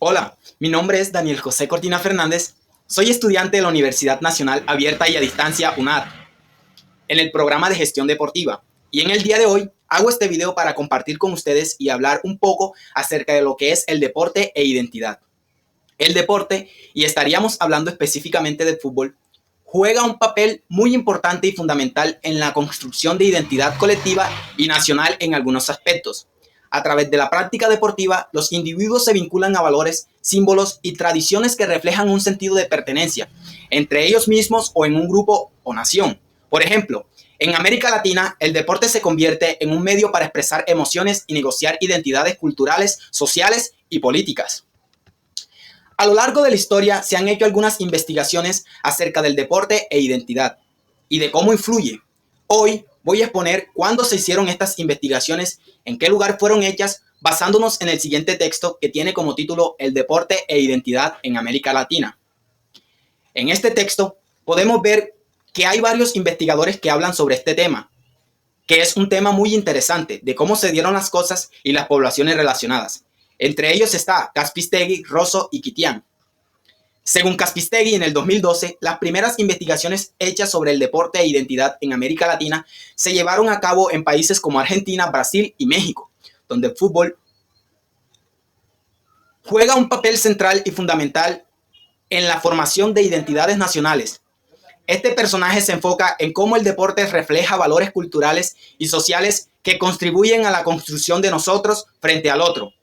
Hola, mi nombre es Daniel José Cortina Fernández, soy estudiante de la Universidad Nacional Abierta y a Distancia UNAD, en el programa de gestión deportiva. Y en el día de hoy hago este video para compartir con ustedes y hablar un poco acerca de lo que es el deporte e identidad. El deporte, y estaríamos hablando específicamente del fútbol, juega un papel muy importante y fundamental en la construcción de identidad colectiva y nacional en algunos aspectos. A través de la práctica deportiva, los individuos se vinculan a valores, símbolos y tradiciones que reflejan un sentido de pertenencia entre ellos mismos o en un grupo o nación. Por ejemplo, en América Latina, el deporte se convierte en un medio para expresar emociones y negociar identidades culturales, sociales y políticas. A lo largo de la historia se han hecho algunas investigaciones acerca del deporte e identidad y de cómo influye. Hoy voy a exponer cuándo se hicieron estas investigaciones, en qué lugar fueron hechas, basándonos en el siguiente texto que tiene como título El deporte e identidad en América Latina. En este texto podemos ver que hay varios investigadores que hablan sobre este tema, que es un tema muy interesante de cómo se dieron las cosas y las poblaciones relacionadas. Entre ellos está Caspistegi, Rosso y Kitian. Según Caspistegi, en el 2012, las primeras investigaciones hechas sobre el deporte e identidad en América Latina se llevaron a cabo en países como Argentina, Brasil y México, donde el fútbol juega un papel central y fundamental en la formación de identidades nacionales. Este personaje se enfoca en cómo el deporte refleja valores culturales y sociales que contribuyen a la construcción de nosotros frente al otro.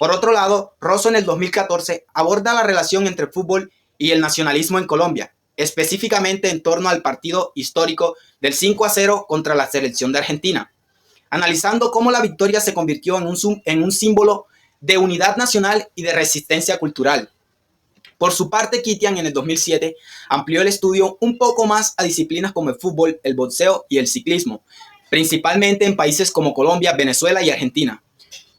Por otro lado, Rosso en el 2014 aborda la relación entre el fútbol y el nacionalismo en Colombia, específicamente en torno al partido histórico del 5-0 contra la selección de Argentina, analizando cómo la victoria se convirtió en un símbolo de unidad nacional y de resistencia cultural. Por su parte, Kitian en el 2007 amplió el estudio un poco más a disciplinas como el fútbol, el boxeo y el ciclismo, principalmente en países como Colombia, Venezuela y Argentina.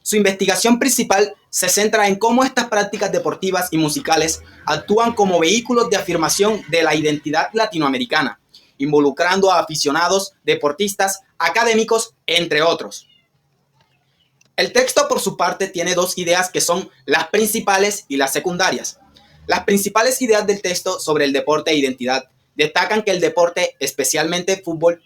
Su investigación principal se centra en cómo estas prácticas deportivas y musicales actúan como vehículos de afirmación de la identidad latinoamericana, involucrando a aficionados, deportistas, académicos, entre otros. El texto, por su parte, tiene dos ideas que son las principales y las secundarias. Las principales ideas del texto sobre el deporte e identidad destacan que el deporte, especialmente el fútbol,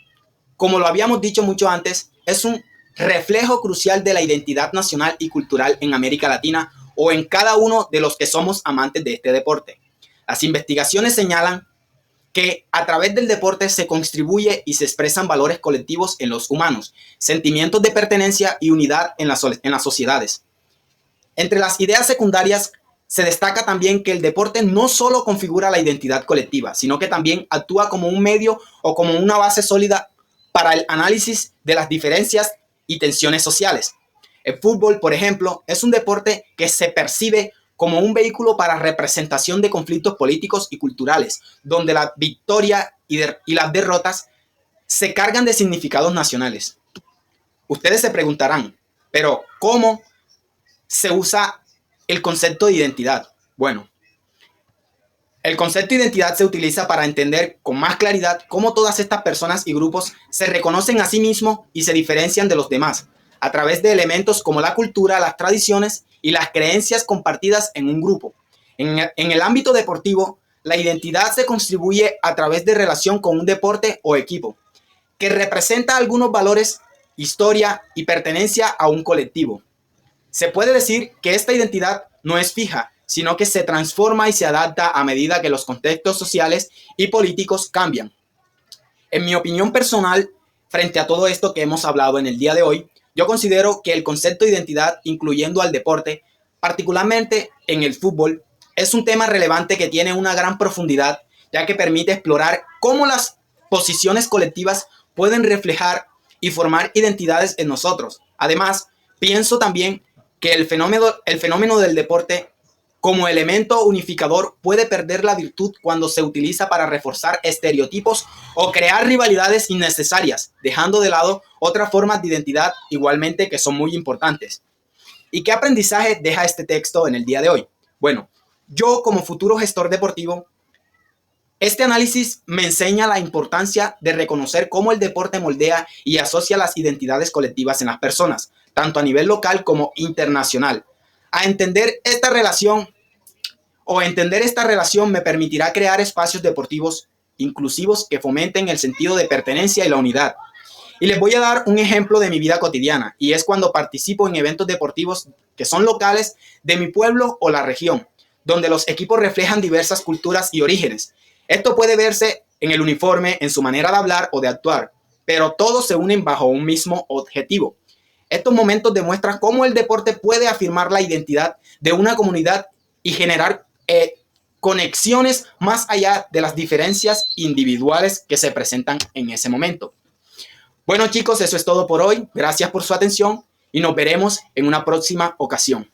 como lo habíamos dicho mucho antes, es un reflejo crucial de la identidad nacional y cultural en América Latina o en cada uno de los que somos amantes de este deporte. Las investigaciones señalan que a través del deporte se contribuye y se expresan valores colectivos en los humanos, sentimientos de pertenencia y unidad en las sociedades. Entre las ideas secundarias se destaca también que el deporte no solo configura la identidad colectiva, sino que también actúa como un medio o como una base sólida para el análisis de las diferencias y tensiones sociales. El fútbol, por ejemplo, es un deporte que se percibe como un vehículo para representación de conflictos políticos y culturales, donde la victoria y las derrotas se cargan de significados nacionales. Ustedes se preguntarán, pero ¿cómo se usa el concepto de identidad? Bueno, el concepto de identidad se utiliza para entender con más claridad cómo todas estas personas y grupos se reconocen a sí mismos y se diferencian de los demás, a través de elementos como la cultura, las tradiciones y las creencias compartidas en un grupo. En el ámbito deportivo, la identidad se contribuye a través de relación con un deporte o equipo, que representa algunos valores, historia y pertenencia a un colectivo. Se puede decir que esta identidad no es fija, sino que se transforma y se adapta a medida que los contextos sociales y políticos cambian. En mi opinión personal, frente a todo esto que hemos hablado en el día de hoy, yo considero que el concepto de identidad, incluyendo al deporte, particularmente en el fútbol, es un tema relevante que tiene una gran profundidad, ya que permite explorar cómo las posiciones colectivas pueden reflejar y formar identidades en nosotros. Además, pienso también que el fenómeno del deporte como elemento unificador puede perder la virtud cuando se utiliza para reforzar estereotipos o crear rivalidades innecesarias, dejando de lado otras formas de identidad igualmente que son muy importantes. ¿Y qué aprendizaje deja este texto en el día de hoy? Bueno, yo como futuro gestor deportivo, este análisis me enseña la importancia de reconocer cómo el deporte moldea y asocia las identidades colectivas en las personas, tanto a nivel local como internacional. A entender esta relación entender esta relación me permitirá crear espacios deportivos inclusivos que fomenten el sentido de pertenencia y la unidad. Y les voy a dar un ejemplo de mi vida cotidiana, y es cuando participo en eventos deportivos que son locales de mi pueblo o la región, donde los equipos reflejan diversas culturas y orígenes. Esto puede verse en el uniforme, en su manera de hablar o de actuar, pero todos se unen bajo un mismo objetivo. Estos momentos demuestran cómo el deporte puede afirmar la identidad de una comunidad y generar conexiones más allá de las diferencias individuales que se presentan en ese momento. Bueno chicos, eso es todo por hoy. Gracias por su atención y nos veremos en una próxima ocasión.